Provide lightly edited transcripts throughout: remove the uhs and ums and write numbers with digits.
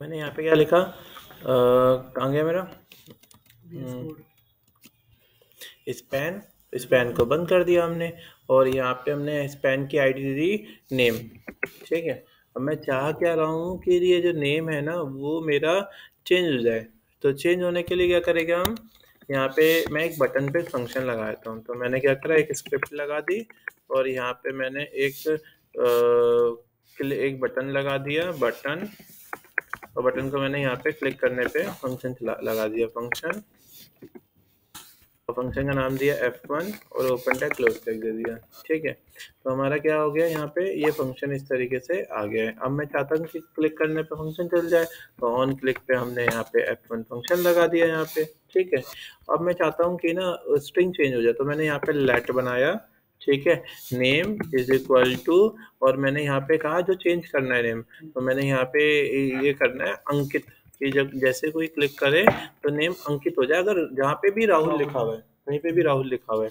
मैंने यहाँ पे क्या लिखा, कहाँ गया मेरा स्पैन, स्पैन को बंद कर दिया हमने, और यहाँ पे हमने स्पैन की आईडी दे दी नेम। ठीक है, अब मैं चाह क्या रहा हूँ कि ये जो नेम है ना वो मेरा चेंज हो जाए। तो चेंज होने के लिए क्या करेंगे हम, यहाँ पे मैं एक बटन पे फंक्शन लगाता हूँ। तो मैंने क्या करा, एक स्क्रिप्ट लगा दी, और यहाँ पे मैंने एक बटन लगा दिया, बटन, और बटन को मैंने यहाँ पे क्लिक करने पे फंक्शन लगा दिया, फंक्शन, और फंक्शन का नाम दिया f1 और ओपन टैग क्लोज टैग दे दिया। ठीक है, तो हमारा क्या हो गया, यहाँ पे ये फंक्शन इस तरीके से आ गया है। अब मैं चाहता हूँ कि क्लिक करने पे फंक्शन चल जाए, तो ऑन क्लिक पे हमने यहाँ पे f1 फंक्शन लगा दिया यहाँ पे। ठीक है, अब मैं चाहता हूँ कि ना स्ट्रिंग चेंज हो जाए, तो मैंने यहाँ पे लेट बनाया। ठीक है, नेम इज इक्वल टू, और मैंने यहाँ पे कहा जो चेंज करना है नेम, तो मैंने यहाँ पे ये करना है अंकित, कि जब जैसे कोई क्लिक करे तो नेम अंकित हो जाए, अगर जहाँ पे भी राहुल लिखा हुआ है, कहीं पे भी राहुल लिखा हुआ है।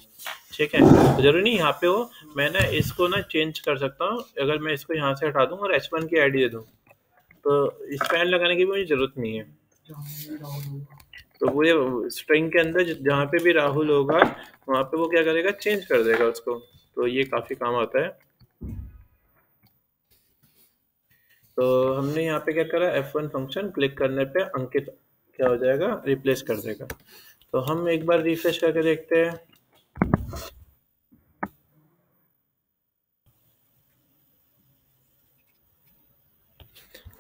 ठीक है, तो जरूरी नहीं यहाँ पे हो, मैं ना इसको ना चेंज कर सकता हूँ। अगर मैं इसको यहाँ से हटा दूँ और h1 की आईडी दे दूँ, तो स्पैन लगाने की भी मुझे जरूरत नहीं है। तो वो ये स्ट्रिंग के अंदर जहाँ पे भी राहुल होगा वहाँ पे वो क्या करेगा, चेंज कर देगा उसको। तो ये काफी काम आता है। तो हमने यहाँ पे क्या करा, f1 फंक्शन क्लिक करने पे अंकित क्या हो जाएगा, रिप्लेस कर देगा। तो हम एक बार रिफ्रेश करके देखते हैं।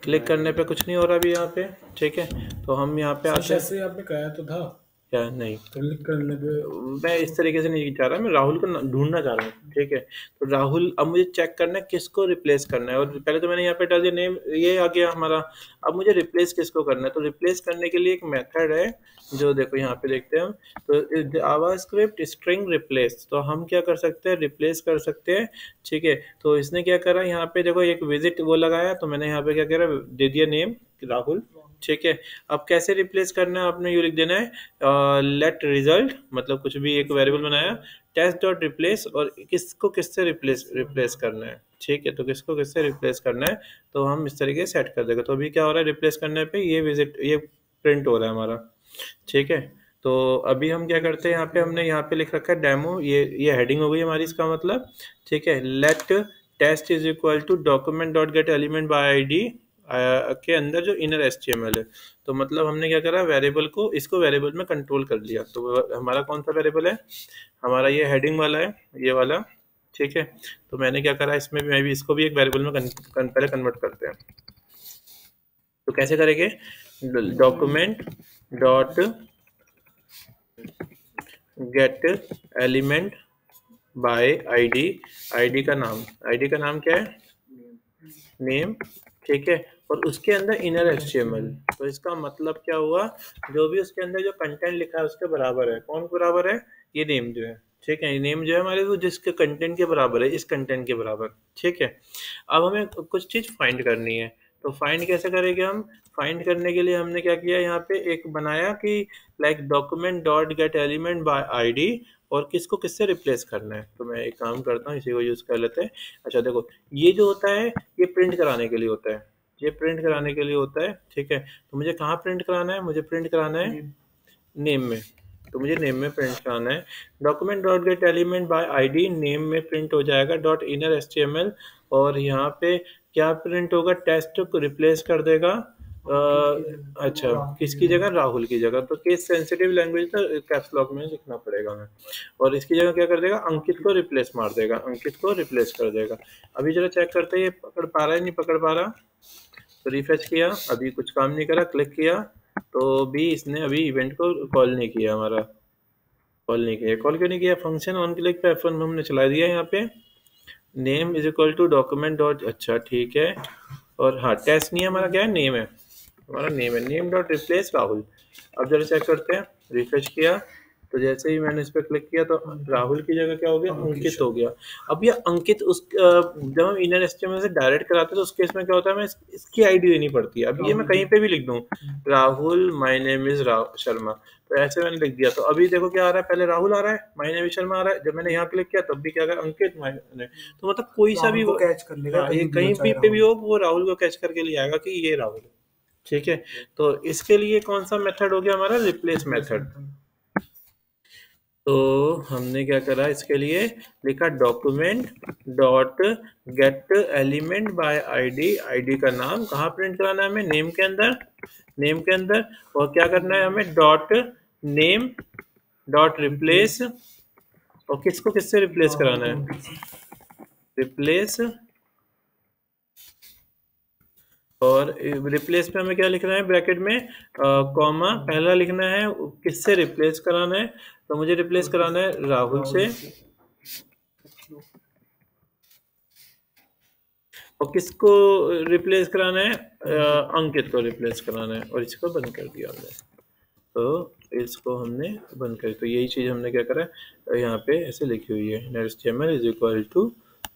क्लिक करने पे कुछ नहीं हो रहा अभी यहाँ पे। ठीक है, तो हम यहाँ पे आते हैं। जैसे आपने कहा तो था क्या नहीं, क्लिक करने पे मैं इस तरीके से नहीं चाह रहा, मैं राहुल को ढूंढना चाह रहा हूँ। ठीक है, तो राहुल, अब मुझे चेक करना है किसको रिप्लेस करना है, और पहले तो मैंने यहाँ पे डाल दिया नेम, ये आ गया हमारा। अब मुझे रिप्लेस किसको करना है, तो रिप्लेस करने के लिए एक मेथड है, जो देखो यहाँ पे देखते हैं हम, तो जावास्क्रिप्ट स्ट्रिंग रिप्लेस, तो हम क्या कर सकते हैं, रिप्लेस कर सकते हैं। ठीक है, तो इसने क्या करा, यहाँ पे देखो एक विजिट वो लगाया, तो मैंने यहाँ पे क्या करा, दे दिया नेम राहुल। ठीक है, अब कैसे रिप्लेस करना है, आपने यू लिख देना है लेट रिजल्ट, मतलब कुछ भी एक वेरिएबल बनाया, टेस्ट डॉट रिप्लेस, और किसको किससे रिप्लेस रिप्लेस करना है। ठीक है, तो किसको किससे रिप्लेस करना है, तो हम इस तरीके से सेट कर देंगे। तो अभी क्या हो रहा है, रिप्लेस करने पे ये विजिट, ये प्रिंट हो रहा है हमारा। ठीक है, तो अभी हम क्या करते हैं, यहाँ पे हमने यहाँ पे लिख रखा है डेमो, ये हेडिंग हो गई हमारी, इसका मतलब। ठीक है, let test is equal to document dot get element by ID के अंदर जो इनर एचटीएमएल है। तो मतलब हमने क्या करा, वेरिएबल को, इसको वेरिएबल में कंट्रोल कर लिया। तो हमारा कौन सा वेरिएबल है, हमारा ये हेडिंग वाला है, ये वाला। ठीक है, तो मैंने क्या करा, इसमें भी मैं भी इसको भी एक वेरिएबल में पहले कन्वर्ट करते हैं। तो कैसे करेंगे, document dot get element by ID, ID का नाम, आईडी का नाम क्या है, नेम। ठीक है, और उसके अंदर इनर एचटीएमएल। तो इसका मतलब क्या हुआ, जो भी उसके अंदर जो कंटेंट लिखा है उसके बराबर है, कौन बराबर है, ये नेम जो है। ठीक है, ये नेम जो है हमारे, वो जिसके कंटेंट के बराबर है, इस कंटेंट के बराबर। ठीक है, अब हमें कुछ चीज फाइंड करनी है। तो फाइंड कैसे करेंगे हम, फाइंड करने के लिए हमने क्या किया, यहाँ पे एक बनाया कि like document dot get element by ID, और किसको किससे रिप्लेस करना है। तो मैं एक काम करता हूँ, इसी को यूज कर लेते हैं। अच्छा देखो, ये जो होता है ये प्रिंट कराने के लिए होता है, ये प्रिंट कराने के लिए होता है। ठीक है, तो मुझे कहाँ प्रिंट कराना है, मुझे प्रिंट कराना है नेम में। तो मुझे नेम में प्रिंट कराना है, document dot get element by ID, name में प्रिंट हो जाएगा डॉट इनर एचटीएमएल, और यहाँ पे क्या प्रिंट होगा, टेस्ट को रिप्लेस कर देगा। अच्छा, किसकी जगह, राहुल की जगह। तो केस सेंसिटिव लैंग्वेज तो कैप्स लॉक में लिखना पड़ेगा हमें, और इसकी जगह क्या कर देगा, अंकित को रिप्लेस मार देगा, अंकित को रिप्लेस कर देगा। अभी जरा चेक करते हैं ये पकड़ पा रहा है, नहीं पकड़ पा रहा। तो रिफ्रेश किया, अभी कुछ काम नहीं करा, क्लिक किया, तो भी इसने अभी इवेंट को कॉल नहीं किया, हमारा कॉल नहीं किया। कॉल क्यों नहीं किया, फंक्शन ऑन क्लिक पे F1 हमने चला दिया यहाँ पे, name is equal to document dot, अच्छा ठीक है, और हाँ टेस्ट नहीं है हमारा, क्या है, नेम है, हमारा नेम है, नेम डॉट रिप्लेस राहुल। अब जरा चेक करते हैं, रिफ्रेश किया, तो जैसे ही मैंने इस पर क्लिक किया तो राहुल की जगह क्या हो गया, अंकित हो गया। अब ये अंकित जब हम इनर एचटीएमएल से डायरेक्ट कराते हैं तो उस केस में क्या होता है, हमें इसकी आईडी देनी पड़ती है। अब ये मैं कहीं पे भी लिख दूं, Rahul my name is Sharma, तो ऐसे मैंने लिख दिया, तो अभी देखो क्या आ रहा है, पहले राहुल आ रहा है, माय नेम इज शर्मा आ रहा है, जब मैंने यहाँ क्लिक किया तब भी क्या आ रहा है, अंकित माय नेम। तो मतलब कोई सा भी कैच कर लेगा, ये कहीं भी पे भी हो वो राहुल को कैच करके ले आएगा कि ये राहुल है। ठीक है, तो इसके लिए कौन सा मेथड हो गया हमारा, रिप्लेस मेथड। तो हमने क्या करा, इसके लिए लिखा document dot get element by ID, ID का नाम कहाँ प्रिंट कराना है हमें, नेम के अंदर, नेम के अंदर, और क्या करना है हमें, डॉट नेम डॉट रिप्लेस, और किसको किससे रिप्लेस कराना है, रिप्लेस, और रिप्लेस में हमें क्या लिखना है, ब्रैकेट में कॉमा पहला लिखना है, किससे रिप्लेस कराना है, तो मुझे रिप्लेस कराना है राहुल से, और किसको रिप्लेस कराना है, अंकित को रिप्लेस कराना है, और इसको बंद कर दिया हमने। तो इसको हमने बंद कर, तो यही चीज़ हमने क्या करा है, यहाँ पे ऐसे लिखी हुई है, HTML इज इक्वल टू,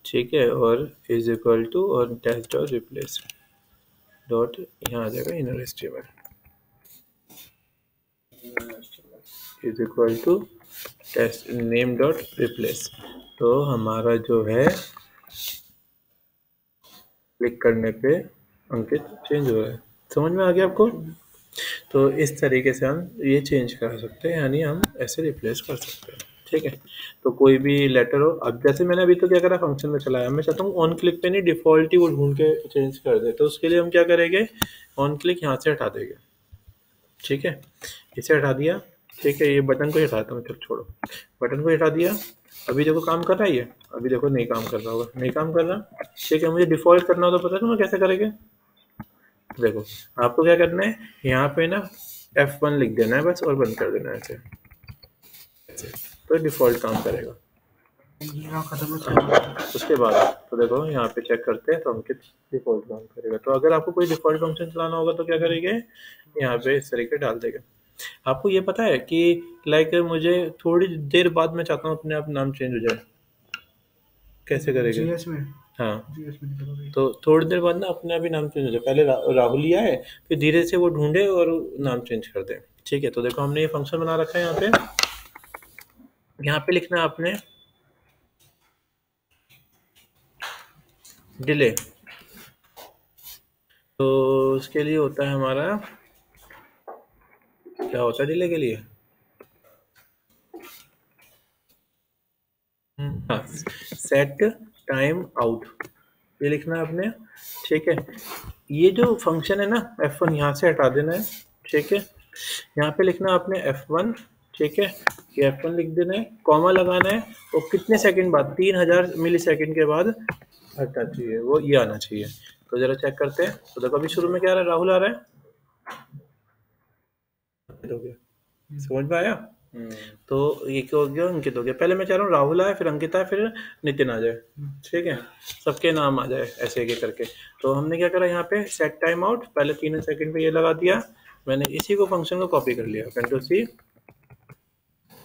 ठीक है, और इज इक्वल टू, और टेस्ट डॉट रिप्लेस डॉट, यहाँ आ जाएगा inner HTML is equal to test name dot replace. तो हमारा जो है क्लिक करने पे अंकित चेंज हो रहा है, समझ में आ गया आपको। तो इस तरीके से हम ये चेंज कर सकते हैं, यानी हम ऐसे रिप्लेस कर सकते हैं। ठीक है, तो कोई भी लेटर हो, अब जैसे मैंने अभी तो क्या करा, फंक्शन में चलाया, मैं चाहता हूँ ऑन क्लिक पे नहीं डिफॉल्ट ही वो ढूंढ के चेंज कर दे, तो उसके लिए हम क्या करेंगे, ऑन क्लिक यहाँ से हटा देंगे। ठीक है, इसे हटा दिया, ठीक है, ये बटन को ही हटाता हूँ, छोड़ो, बटन को हटा दिया। अभी देखो काम कर रहा है ये, अभी देखो नहीं काम कर रहा होगा, नहीं काम कर रहा। ठीक है, मुझे डिफॉल्ट करना हो तो पता है तुम्हें कैसे करेंगे, देखो आपको क्या करना है, यहाँ पे ना F1 लिख देना है बस, और बंद कर देना है ऐसे, तो डिफॉल्ट काम करेगा। उसके बाद तो देखो यहाँ पे चेक करते हैं, तो अंकित डिफॉल्ट काम करेगा। तो अगर आपको कोई डिफॉल्ट फंक्शन चलाना होगा तो क्या करेंगे, यहाँ पे इस तरीके डाल देगा। आपको ये पता है कि लाइक मुझे थोड़ी देर बाद मैं चाहता हूँ अपने आप नाम चेंज हो जाए, कैसे करेंगे, हाँ, तो थोड़ी देर बाद ना अपने आप ही नाम चेंज हो जाए, पहले राहुल लिया है, फिर धीरे से वो ढूंढे और नाम चेंज कर दे। ठीक है, तो देखो हमने ये फंक्शन बना रखा है, यहाँ पे लिखना है आपने डिले, तो उसके लिए होता है हमारा, क्या होता है डिले के लिए, हाँ, सेट टाइम आउट, ये लिखना है आपने। ठीक है, ये जो फंक्शन है ना F1 यहाँ से हटा देना है। ठीक है, यहाँ पे लिखना है आपने F1, ठीक है, ये F1 लिख देना है, कॉमा लगाना है, और कितने सेकंड बाद, 3000 मिली सेकंड के बाद हटना चाहिए, वो ये आना चाहिए। तो जरा चेक करते हैं, तो देखो अभी शुरू में क्या आ रहा है, राहुल आ रहा है, हो गया, समझ में आया। तो ये क्या हो गया, अंकित हो गया। पहले मैं चाह रहा हूँ राहुल आए, फिर अंकित आए, फिर नितिन आ जाए। ठीक है, सबके नाम आ जाए ऐसे एक एक करके। तो हमने क्या करा, यहाँ पे सेट टाइम आउट, पहले 3 सेकंड पे ये लगा दिया, मैंने इसी को फंक्शन को कॉपी कर लिया, कंट्रोल सी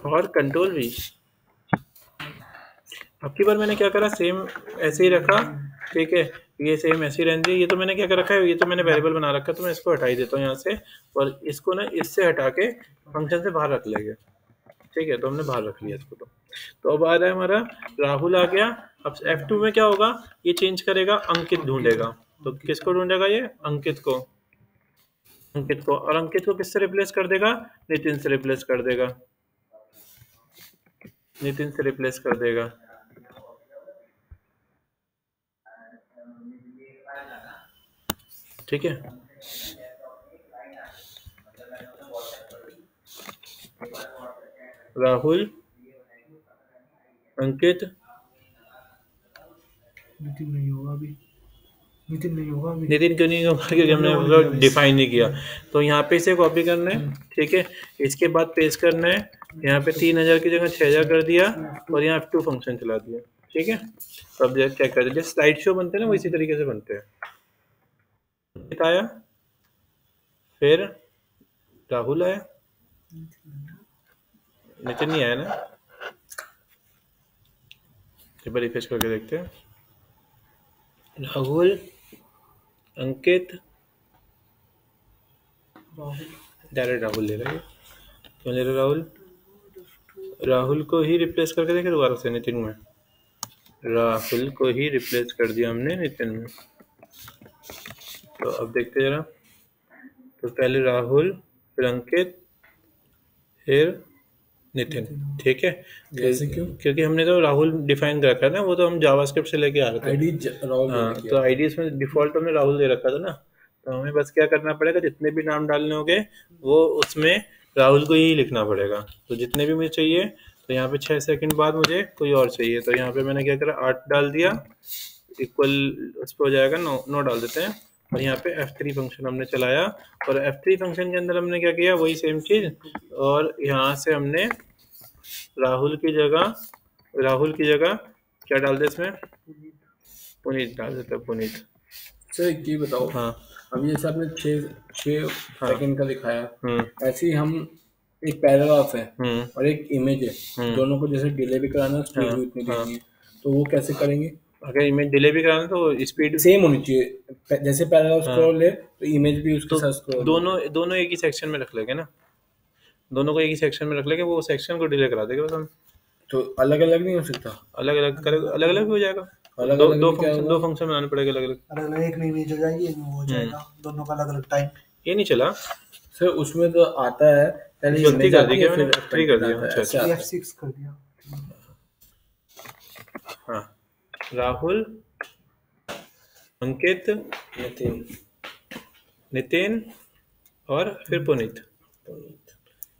और कंट्रोल वी। अब की बार मैंने क्या करा, सेम ऐसे ही रखा। ठीक है, ये सेम ऐसे ही रहने दी। ये तो मैंने क्या कर रखा है, ये तो मैंने वेरिएबल बना रखा है, तो मैं इसको हटा ही देता हूँ यहाँ से, और इसको ना इससे हटा के फंक्शन से बाहर रख लेंगे। ठीक है, तो हमने बाहर रख लिया इसको। तो अब आ रहा है हमारा राहुल आ गया। अब F2 में क्या होगा, ये चेंज करेगा, अंकित ढूंढेगा। तो किसको ढूंढेगा, ये अंकित को, अंकित को, और अंकित को किससे रिप्लेस कर देगा, नितिन से रिप्लेस कर देगा, नितिन से रिप्लेस कर देगा। ठीक है, राहुल, अंकित, नितिन नहीं होगा अभी, नितिन नहीं होगा अभी, नितिन क्यों नहीं होगा, क्योंकि हमने डिफाइन नहीं किया। तो यहाँ पे इसे कॉपी करना है। ठीक है, इसके बाद पेस्ट करना है, यहाँ पे 3000 की जगह 6000 कर दिया, और यहाँ F2 फंक्शन चला दिया। ठीक है, तो अब जैसे चेक कर दीजिए, स्लाइड शो बनते हैं ना, वो इसी तरीके से बनते हैं। आया, फिर राहुल आया, नितिन नहीं आया ना, एक बार रिफ्रेश करके देखते हैं। राहुल, अंकित, डायरेक्ट राहुल ले रहे हैं, क्यों ले रहे राहुल? राहुल को ही रिप्लेस करके देखे दोबारा से नितिन में, राहुल को ही रिप्लेस कर दिया हमने नितिन में। तो अब देखते जरा, तो पहले राहुल, फिर अंकित, फिर नितिन, ठीक है। ऐसे क्यों? क्योंकि हमने तो राहुल डिफाइन कर रखा है ना, वो तो हम जावास्क्रिप्ट से लेके आ रहे थे। आईडी राहुल हाँ, तो आईडी इसमें डिफॉल्ट हमने राहुल दे रखा था ना, तो हमें बस क्या करना पड़ेगा, जितने भी नाम डालने होंगे वो उसमें राहुल को ही लिखना पड़ेगा। तो जितने भी मुझे चाहिए, तो यहाँ पे 6 सेकंड बाद मुझे कोई और चाहिए, तो यहाँ पे मैंने क्या करा, 8 डाल दिया, इक्वल उस पर हो जाएगा 9 डाल देते हैं। और यहाँ पे F3 फंक्शन हमने चलाया, और F3 फंक्शन के अंदर हमने क्या किया, वही सेम चीज, और यहाँ से हमने राहुल की जगह क्या डाल दे इसमें, पुनीत डाल देते हैं, पुनीत। सर ये बताओ, हाँ अभी जैसे आपने 6 हाँ। सेकंड का दिखाया, ऐसे ही हम एक पैराग्राफ है और एक इमेज है, दोनों को जैसे डिले भी कराना है, स्पीड भी उतनी देनी है, तो वो कैसे करेंगे? अगर इमेज डिले भी कराना तो स्पीड सेम होनी चाहिए, जैसे पैराग्राफ स्क्रॉल है तो इमेज भी उसके साथ स्क्रॉल। दोनों एक ही सेक्शन में रख लेंगे ना, दोनों को एक ही सेक्शन में रख लेंगे, वो सेक्शन को डिले करा देगा बस हम। तो अलग अलग नहीं हो सकता? अलग अलग करेगा, अलग अलग भी हो जाएगा, दो फंक्शन बनाने पड़ेगे अलग अलग। एक में इमेज हो जाएगी, एक में वो हो जाएगा, दोनों का अलग अलग टाइम। ये नहीं चला सर, उसमें तो आता है पहले गलती कर दी क्या फिर मैंने, F3 कर दिया। अच्छा F6 कर दिया। हाँ, राहुल, अंकित, नितिन और फिर पुनीत,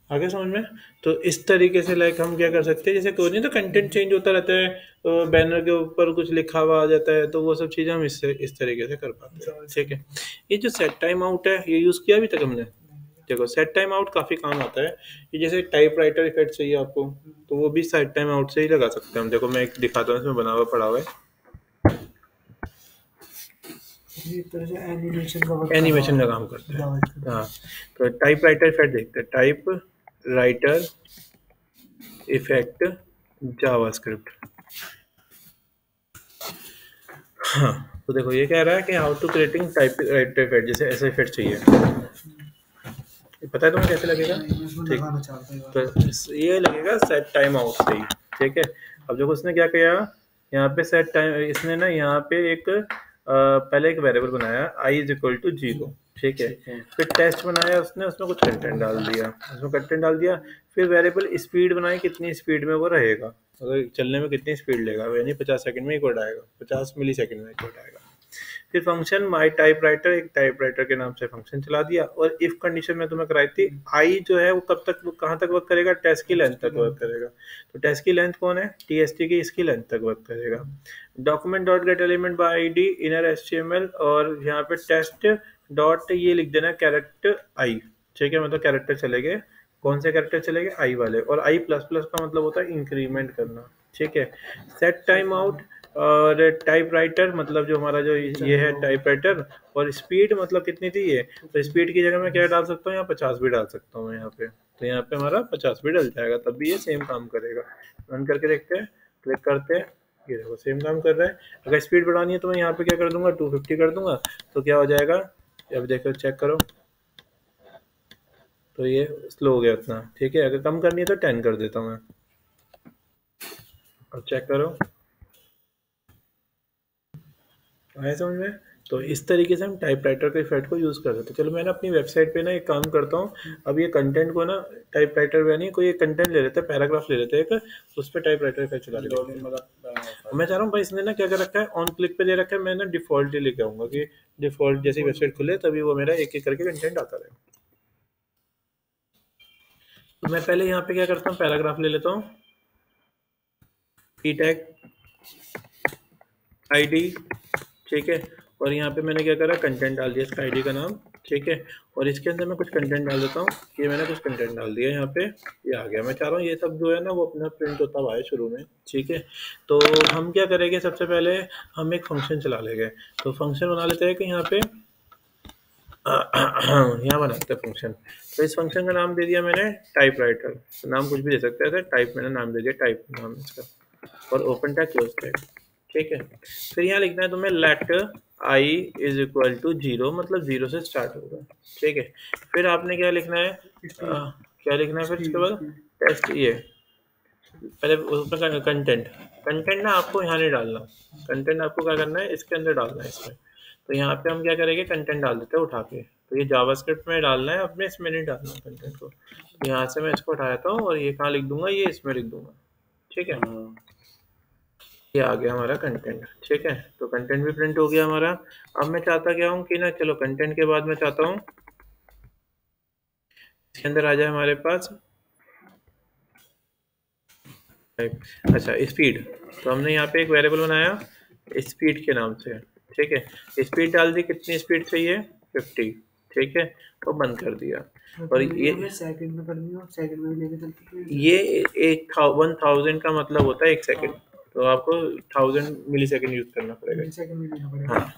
आगे समझ में? तो इस तरीके से लाइक हम क्या कर सकते हैं, जैसे कोई नहीं तो कंटेंट चेंज होता रहता है, तो बैनर के ऊपर कुछ लिखा हुआ आ जाता है, तो वो सब चीज़ें हम इस तरीके से कर पाते हैं, ठीक है। ये जो सेट टाइम आउट है, ये यूज़ किया अभी तक हमने? देखो, सेट टाइम आउट काफ़ी काम आता है। ये जैसे टाइप राइटर इफेक्ट चाहिए आपको, तो वो भी सेट टाइम आउट से ही लगा सकते हैं हम। देखो मैं एक दिखाता हूँ, इसमें बना हुआ पड़ा हुआ है, एनिमेशन का काम करते हैं। हाँ, तो टाइप राइटर इफेक्ट देखते हैं, टाइप राइटर इफेक्ट जावास्क्रिप्ट। हाँ, तो देखो ये कह रहा है कि how to creating typewriter effect, जैसे ऐसा इफेक्ट चाहिए, पता है तुम्हें कैसे लगेगा? ठीक, तो ये लगेगा सेट टाइम आउट से ही, ठीक है। अब देखो उसने क्या किया, यहाँ पे सेट टाइम, इसने ना यहाँ पे एक पहले एक वेरिएबल बनाया i इज इक्वल टू 0, ठीक है। फिर टेस्ट बनाया उसने, उसमें कुछ कंटेंट डाल दिया, फिर वेरिएबल स्पीड बनाई, कितनी स्पीड में वो रहेगा, अगर चलने में कितनी स्पीड लेगा, यानी 50 सेकंड में एक वर्ड आएगा, 50 मिली सेकंड में एक वर्ड आएगा। फिर फंक्शन माई टाइप राइटर, एक टाइप राइटर के नाम से फंक्शन चला दिया, और इफ कंडीशन में तुम्हें कराई थी, आई जो है वो कब तक, वो कहाँ तक वर्क करेगा, टेस्ट की लेंथ तक वर्क करेगा। तो टेस्ट की लेंथ कौन है, TST की, इसकी लेंथ तक वर्क करेगा। Document dot get element by ID inner HTML, और यहाँ पे टेस्ट डॉट ये लिख देना कैरेक्टर आई, ठीक है, मतलब कैरेक्टर चलेंगे, कौन से कैरेक्टर चलेंगे, आई वाले, और आई प्लस प्लस का मतलब होता है इंक्रीमेंट करना, ठीक है। सेट टाइम आउट और टाइप राइटर, मतलब जो हमारा जो ये है टाइप राइटर, और स्पीड मतलब कितनी थी ये, तो स्पीड की जगह मैं क्या डाल सकता हूँ, यहाँ 50 भी डाल सकता हूँ यहाँ पे, तो यहाँ पे हमारा 50 भी डल जाएगा, तब भी ये सेम काम करेगा। रन करके देखते हैं, क्लिक करते हैं, ये देखो सेम काम कर रहा है। अगर स्पीड बढ़ानी है तो मैं यहाँ पे क्या कर दूंगा, 250 कर दूंगा, तो क्या हो जाएगा, अब देखो चेक करो, तो ये स्लो हो गया उतना, ठीक है। अगर कम करनी है तो 10 कर देता हूँ मैं, अब चेक करो, आया समझ में? तो इस तरीके से हम टाइप राइटर के इफेक्ट को यूज़ कर सकते हैं। चलो मैं ना अपनी वेबसाइट पे ना एक काम करता हूँ, अब ये कंटेंट को ना टाइप राइटर में नहीं, कोई एक कंटेंट ले लेते हैं, पैराग्राफ ले लेते हैं एक, उस पर टाइप राइटर इफेक्ट चला लेते हैं। मैं चाह रहा हूँ भाई, इसने ना क्या कर रखा है, ऑन क्लिक पे दे रखा है, मैं ना डिफॉल्ट ही लेके आऊँगा कि डिफॉल्ट जैसी वेबसाइट खुले तभी वो मेरा एक एक करके कंटेंट आता रहे। तो मैं पहले यहाँ पे क्या करता हूँ, पैराग्राफ ले लेता हूँ, ई टैग ID, ठीक है, और यहाँ पे मैंने क्या करा, कंटेंट डाल दिया इसका ID का नाम, ठीक है, और इसके अंदर मैं कुछ कंटेंट डाल देता हूँ, ये मैंने कुछ कंटेंट डाल दिया यहाँ पे, ये आ गया। मैं चाह रहा हूँ ये सब जो है ना वो अपना प्रिंट होता हुआ है शुरू में, ठीक है। तो हम क्या करेंगे, सबसे पहले हम एक फंक्शन चला लेंगे, तो फंक्शन बना लेते हैं कि यहाँ पे यहाँ बनाते हैं फंक्शन। तो इस फंक्शन का नाम दे दिया मैंने टाइप राइटर, तो नाम कुछ भी दे सकते हैं, टाइप मैंने नाम दे दिया, टाइप नाम इसका, और ओपन टैग क्लोज टैग, ठीक है। फिर यहाँ लिखना है तुम्हें let i is equal to 0, मतलब 0 से स्टार्ट होगा, ठीक है। फिर आपने क्या लिखना है, क्या लिखना है फिर इसके बाद टेस्ट, ये पहले उसमें कंटेंट, कंटेंट ना आपको यहाँ नहीं डालना, कंटेंट आपको क्या करना है इसके अंदर डालना है इसमें। तो यहाँ पे हम क्या करेंगे, कंटेंट डाल देते हैं उठा के, तो ये जावास्क्रिप्ट में डालना है, अपने इसमें नहीं डालना कंटेंट को। यहाँ से मैं इसको उठाता हूँ और ये कहाँ लिख दूंगा, ये इसमें लिख दूंगा, ठीक है। ये आ गया हमारा कंटेंट, ठीक है। तो कंटेंट भी प्रिंट हो गया हमारा। अब मैं चाहता क्या हूँ कि ना, चलो कंटेंट के बाद मैं चाहता हूँ इसके अंदर आ जाए हमारे पास, अच्छा स्पीड। तो हमने यहाँ पे एक वेरिएबल बनाया स्पीड के नाम से, ठीक है। स्पीड डाल दी, कितनी स्पीड चाहिए 50, ठीक है, तो बंद कर दिया। और ये सेकंड में करनी हो, सेकंड में लेके चलती है। ये 1000 का मतलब होता है 1 सेकंड, तो आपको 1000 मिली सेकंड यूज करना पड़ेगा, हाँ,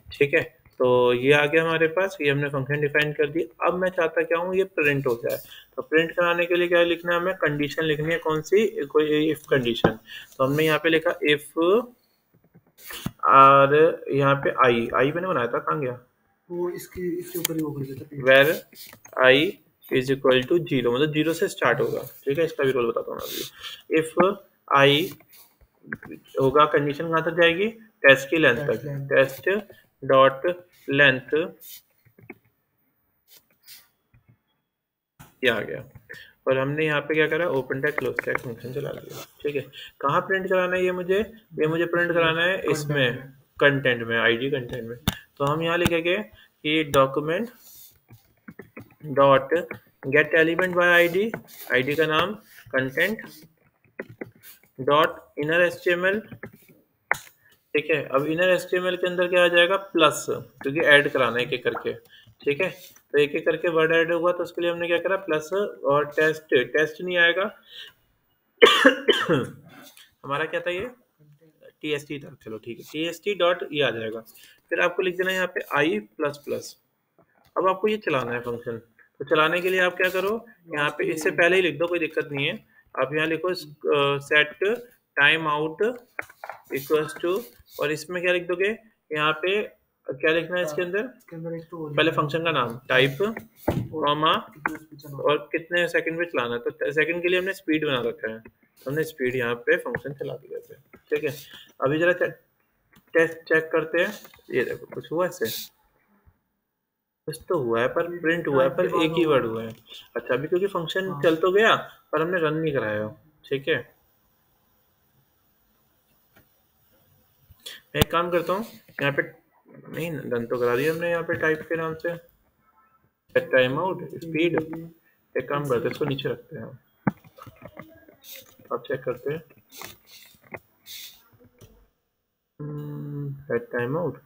ठीक है। तो ये आ गया हमारे पास, ये हमने फंक्शन डिफाइन कर दी। अब मैं चाहता क्या हूँ, ये प्रिंट हो जाए। तो प्रिंट कराने के लिए क्या लिखना है, हमें कंडीशन लिखनी है, कौन सी, कोई इफ कंडीशन। तो हमने यहाँ पे लिखा इफ, और यहाँ पे आई मैंने बनाया था, कहाँ गया वो, इसके ऊपर ही वो कर देता है। Var i is equal to 0, मतलब 0 से स्टार्ट होगा, ठीक है। इसका भी रोल बताता हूँ अभी। इफ आई होगा, कंडीशन कहाँ तक जाएगी, टेस्ट की लेंथ तक, टेस्ट डॉट लेंथ, ये आ गया। और हमने यहाँ पे क्या करा, open tag close tag function चला दिया, ठीक है। कहाँ प्रिंट कराना है, ये मुझे प्रिंट कराना है इसमें कंटेंट में, आईडी कंटेंट में। तो हम यहाँ लिखेंगे कि document dot get element by ID, ID का नाम कंटेंट डॉट इनर एचटीएमएल, ठीक है। अब इनर एचटीएमएल के अंदर क्या आ जाएगा, प्लस, क्योंकि ऐड कराना है एक एक करके, ठीक है। तो एक एक करके वर्ड ऐड होगा, तो उसके लिए हमने क्या करा, प्लस, और टेस्ट नहीं आएगा हमारा क्या था, ये TST था, चलो ठीक है, TST डॉट ये आ जाएगा। फिर आपको लिख देना है यहाँ पे आई प्लस प्लस। अब आपको ये चलाना है फंक्शन, तो चलाने के लिए आप क्या करो, यहाँ पे इससे पहले ही लिख दो, कोई दिक्कत नहीं है। आप यहाँ लिखो set time out equals to, और इसमें क्या लिख दोगे, यहाँ पे क्या लिखना है इसके अंदर, पहले फंक्शन का नाम टाइप कॉमा, और कितने सेकंड में चलाना है। तो सेकंड के लिए हमने स्पीड बना रखा है, तो हमने स्पीड यहाँ पे फंक्शन चला दिया थे, ठीक है। अभी जरा टेस्ट चेक करते हैं, ये देखो कुछ हुआ इससे, कुछ तो हुआ है, पर प्रिंट हुआ है, पर एक ही वर्ड हुआ है। अच्छा, अभी क्योंकि फंक्शन चल तो गया, पर हमने रन नहीं कराया, ठीक है। मैं एक काम करता हूँ, यहाँ पे नहीं, रन तो करा दिया हमने यहाँ पे टाइप के नाम से, टाइम आउट स्पीड। एक काम करते हैं, इसको नीचे रखते हैं, अब चेक करते हैं, टाइम आउट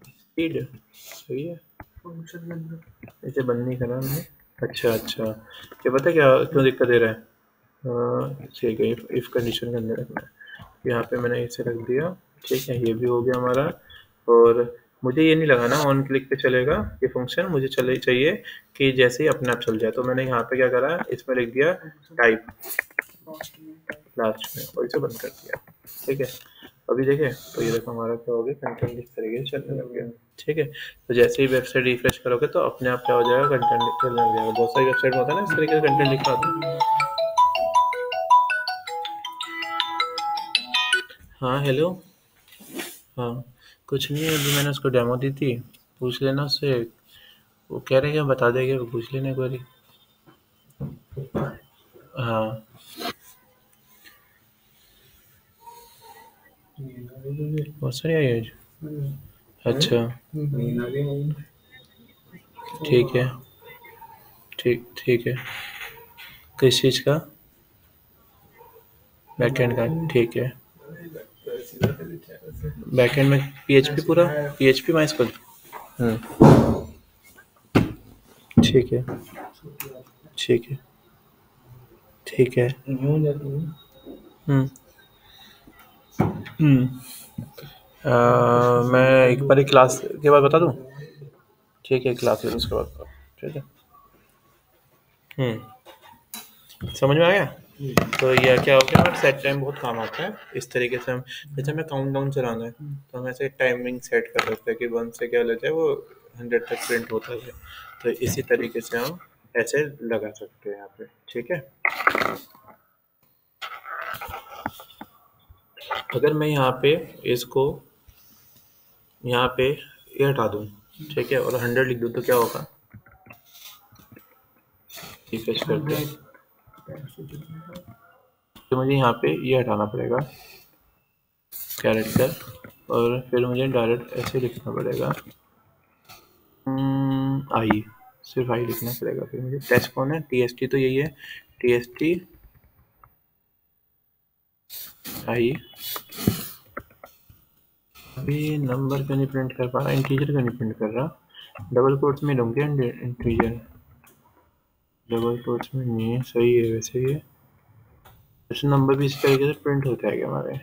स्पीड सही है, इसे बंद नहीं करा हमने। अच्छा, ये पता है क्या क्यों दिक्कत दे रहा है, ठीक है, इफ कंडीशन के अंदर रखना है। यहाँ पे मैंने इसे रख दिया, ठीक है, ये भी हो गया हमारा। और मुझे ये नहीं लगाना ऑन क्लिक पे चलेगा ये फंक्शन, मुझे चाहिए कि जैसे ही अपने आप चल जाए। तो मैंने यहाँ पे क्या करा, इसमें लिख दिया टाइप लास्ट में, और इसे बंद कर दिया, ठीक है। अभी देखें तो ये देखो हमारा क्या हो गया, कंटेंट इस तरीके से चलने लग गया, ठीक है। तो जैसे ही वेबसाइट रिफ्रेश करोगे तो अपने आप क्या हो जाएगा, कंटेंट चलने लग जाएगा। बहुत सारी वेबसाइट में होता है ना इस तरीके से कंटेंट लिखा होता है। हाँ हेलो, हाँ कुछ नहीं, अभी मैंने उसको डेमो दी थी, पूछ लेना उससे, वो कह रहे हैं बता देगा, वो पूछ लेना एक बारी। हाँ बहुत सारी आई है, अच्छा ठीक है, ठीक है। किस चीज़ का, बैकएंड का, ठीक है। बैकएंड में PHP, पूरा PHP MySQL, ठीक है, ठीक है। मैं एक बार क्लास के बाद बता दूँ। ठीक है, क्लासेस उसके बाद करो, ठीक है। समझ में आ गया? तो ये क्या हो गया, हमारा सेट टाइम बहुत काम आता है। इस तरीके से हम, जैसे हमें काउंट डाउन चलाना है तो हम ऐसे टाइमिंग सेट कर सकते हैं कि 1 से क्या लेते हैं वो 100 तक प्रिंट होता है। तो इसी तरीके से हम ऐसे लगा सकते हैं यहाँ पे, ठीक है। अगर मैं यहाँ पे इसको यहाँ पे ये हटा दूँ, ठीक है, और 100 लिख दूँ तो क्या होगा? रिफ्रेश करते हैं तो मुझे यहाँ पे ये हटाना पड़ेगा कैरेक्टर, और फिर मुझे डायरेक्ट ऐसे लिखना पड़ेगा आई, सिर्फ आई लिखना पड़ेगा। फिर मुझे टेस्ट कौन है, TST तो यही है, TST आई। अभी नंबर क्यों नहीं प्रिंट कर पा रहा, इंटीजर क्यों नहीं प्रिंट कर रहा? डबल कोट्स में लूँगे इंटीजर, डबल कोट्स में नहीं है, सही है वैसे ये। ऐसे नंबर भी इस तरीके से प्रिंट होता है क्या हमारे?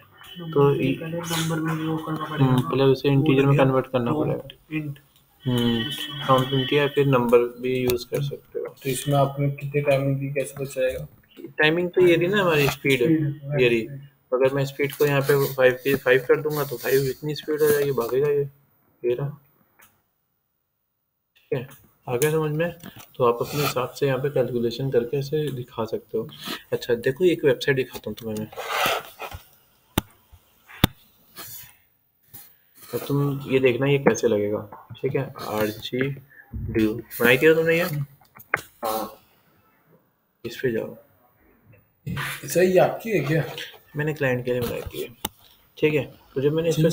तो नंबर में वो करना पड़ेगा, पहले उसे इंटीजर में कन्वर्ट करना पड़ेगा। इंट काउंट इंट या फिर नंबर भी यूज कर सकते हो। तो इसमें आपने कितने टाइमिंग दी, कैसे बचाएगा? टाइमिंग तो ये रही ना हमारी स्पीड, ये रही। अगर मैं स्पीड को यहाँ पे 5 कर दूंगा तो 5 इतनी स्पीड हो जाएगी, भागेगा ये रहा, ठीक है। आगे समझ में? तो आप अपने हिसाब से यहाँ पे कैलकुलेशन करके ऐसे दिखा सकते हो। अच्छा देखो, एक वेबसाइट दिखाता हूँ तुम्हें मैं, तो तुम ये देखना ये कैसे लगेगा, ठीक है। RGDU बनाई थी तुमने ये? हाँ, इस पे जाओ। सही आपकी है क्या? मैंने क्लाइंट के लिए बनाई थी, ठीक है। तो जब मैंने इस पे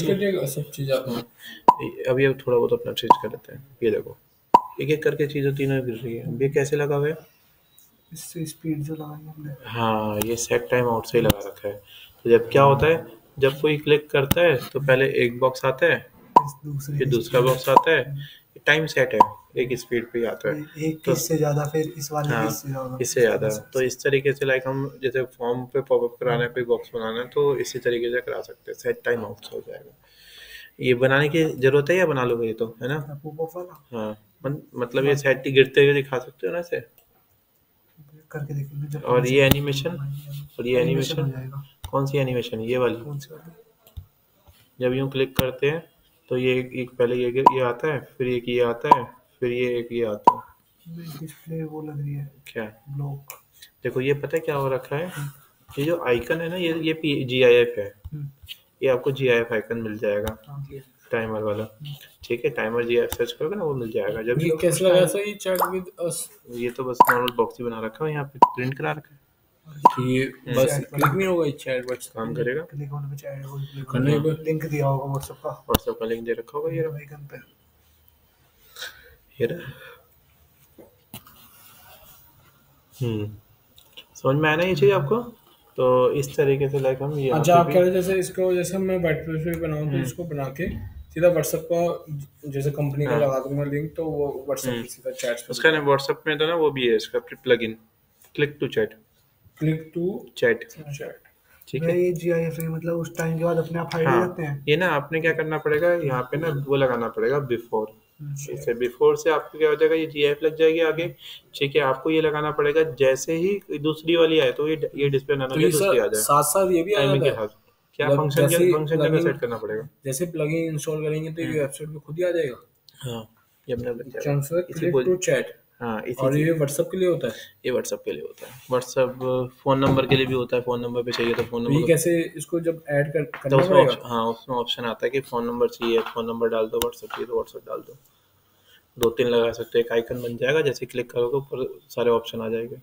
सब चीज़ अभी अब थोड़ा बहुत अपना चीज कर लेते हैं। ये देखो, एक एक करके चीज़ें तीनों गिर रही है। अब ये कैसे लगा हुआ है? इससे स्पीड जो लगाई हमने। हाँ, ये सेट टाइम आउट से ही लगा रखा है। तो जब क्या होता है, जब कोई क्लिक करता है तो पहले एक बॉक्स आता है, फिर दूसरा बॉक्स आता है, टाइम सेट है, एक स्पीड पे आता है, एक तो इससे ज्यादा, फिर इस वाले हाँ, इससे ज़्यादा। तो इस तरीके से लाइक हम जैसे फॉर्म पे पॉपअप कराना है, कोई बॉक्स बनाना है, तो इसी तरीके से करा सकते हैं, सेट टाइम आउट से हो जाएगा। ये बनाने की जरूरत है या बना लोगे ये तो, है ना? हाँ, मतलब ये सेट ही गिरते हुए दिखा सकते हो ना इसे, करके देखेंगे। और ये एनिमेशन, और ये एनिमेशन कौन सी एनिमेशन, ये वाली? जब यूँ क्लिक करते हैं तो ये एक पहले ये आता है, फिर एक ये आता है, फिर ये एक ये आता है। डिस्प्ले वो लग रही है क्या? ब्लॉक। देखो ये पता है क्या हो रखा है, ये जो आइकन है ना, ये GIF है, ये आपको GIF आइकन मिल जाएगा टाइमर वाला, ठीक है। टाइमर GIF सर्च करोगे ना, वो मिल जाएगा। जब ये कैसे लगा सही चैट विद अस? ये तो बस नॉर्मल बॉक्स ही बना रखा है, यहाँ पे प्रिंट करा रखा है। ये बस क्लिक नहीं होगा, चैट बॉक्स काम करेगा, क्लिक होने पे चैट करने पे लिंक दिया होगा व्हाट्सएप का लिंक दे रखा होगा, ये आइकन पे, ये रहा। समझ में आया ना ये चीज़ आपको? तो इस तरीके से लाइक हम ये, अच्छा आप कह रहे जैसे इसको, जैसे मैं WordPress पे बनाऊँ तो इसको बना के सीधा WhatsApp का जैसे कंपनी का लगा दूंगा लिंक, तो वो WhatsApp पे सीधा चैट पे। उसका ना व्हाट्सएप में तो ना वो भी है इसका प्लगइन, क्लिक टू चैट, ठीक है। ये GIF मतलब उस टाइम के बाद अपने आप हाइड हो जाते हैं। ये ना आपने क्या करना पड़ेगा, यहाँ पे ना वो लगाना पड़ेगा बिफोर, इसे बिफोर से आपको क्या हो जाएगा, ये GIF लग जाएगी आगे, ठीक है। आपको ये लगाना पड़ेगा जैसे ही दूसरी वाली आए तो ये डिस्प्ले ना दूसरी आ जाए, साथ साथ ये भी आ टाइमिंग के जाता है। साथ। क्या फंक्शन जगह सेट करना पड़ेगा, जैसे प्लगइन इंस्टॉल करेंगे तो ये वेबसाइट पे खुद ही आ जाएगा। हाँ, ये अपने लग जाएगा। Transfer click to chat. हाँ, और ये WhatsApp के लिए होता है? ये WhatsApp के लिए होता है। WhatsApp फ़ोन नंबर के लिए भी होता है, फ़ोन नंबर पे चाहिए तो फ़ोन नंबर। ये कैसे इसको जब ऐड करना तो पड़ेगा? हाँ, उसमें ऑप्शन आता है कि फ़ोन नंबर चाहिए, फ़ोन नंबर डाल दो, WhatsApp चाहिए तो WhatsApp डाल दो, 2-3 लगा सकते हो, एक आइकन बन जाएगा, जैसे क्लिक करोगे ऊपर सारे ऑप्शन आ जाएंगे।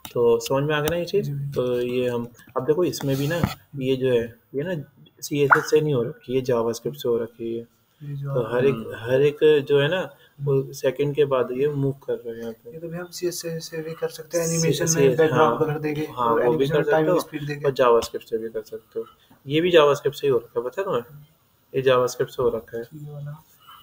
तो समझ में आ गया ना ये चीज़? तो ये हम अब देखो इसमें भी ना ये जो है, ये ना CSS से नहीं हो रखी है, जावास्क्रिप्ट से हो रखी है। तो हर एक जो है ना वो सेकंड के बाद ये मूव कर रहे हैं यहाँ पे। ये तो भी हम CSS से भी कर सकते हैं, एनिमेशन में बैकग्राउंड कलर देके, हाँ वो भी कर सकते हो, और जावास्क्रिप्ट से भी कर सकते हो। ये भी जावास्क्रिप्ट से ही हो रखा है, पता है तुम्हें? ये जावास्क्रिप्ट से हो रखा है।